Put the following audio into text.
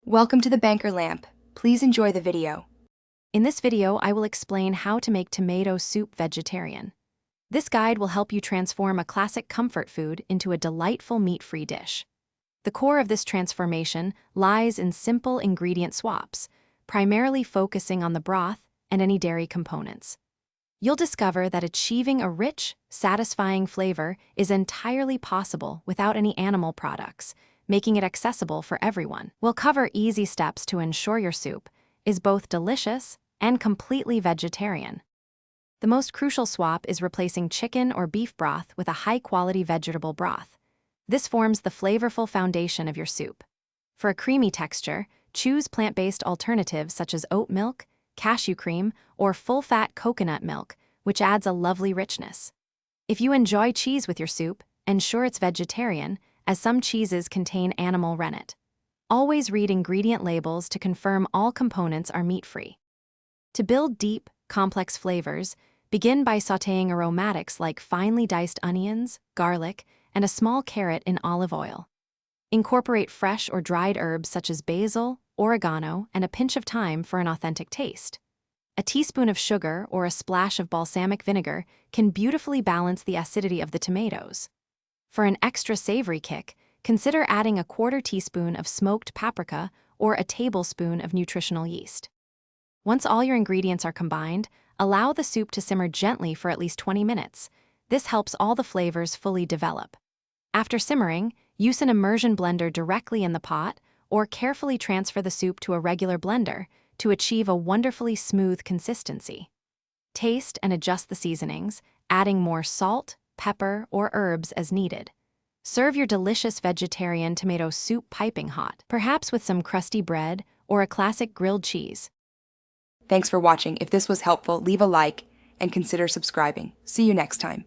Welcome to the Banker Lamp. Please enjoy the video. In this video, I will explain how to make tomato soup vegetarian. This guide will help you transform a classic comfort food into a delightful meat-free dish. The core of this transformation lies in simple ingredient swaps, primarily focusing on the broth and any dairy components. You'll discover that achieving a rich, satisfying flavor is entirely possible without any animal products, making it accessible for everyone. We'll cover easy steps to ensure your soup is both delicious and completely vegetarian. The most crucial swap is replacing chicken or beef broth with a high-quality vegetable broth. This forms the flavorful foundation of your soup. For a creamy texture, choose plant-based alternatives such as oat milk, cashew cream, or full-fat coconut milk, which adds a lovely richness. If you enjoy cheese with your soup, ensure it's vegetarian, as some cheeses contain animal rennet. Always read ingredient labels to confirm all components are meat-free. To build deep, complex flavors, begin by sautéing aromatics like finely diced onions, garlic, and a small carrot in olive oil. Incorporate fresh or dried herbs such as basil, oregano, and a pinch of thyme for an authentic taste. A teaspoon of sugar or a splash of balsamic vinegar can beautifully balance the acidity of the tomatoes. For an extra savory kick, consider adding a quarter teaspoon of smoked paprika or a tablespoon of nutritional yeast. Once all your ingredients are combined, allow the soup to simmer gently for at least 20 minutes. This helps all the flavors fully develop. After simmering, use an immersion blender directly in the pot or carefully transfer the soup to a regular blender to achieve a wonderfully smooth consistency. Taste and adjust the seasonings, adding more salt, pepper, or herbs as needed. Serve your delicious vegetarian tomato soup piping hot, perhaps with some crusty bread or a classic grilled cheese. Thanks for watching. If this was helpful, leave a like and consider subscribing. See you next time.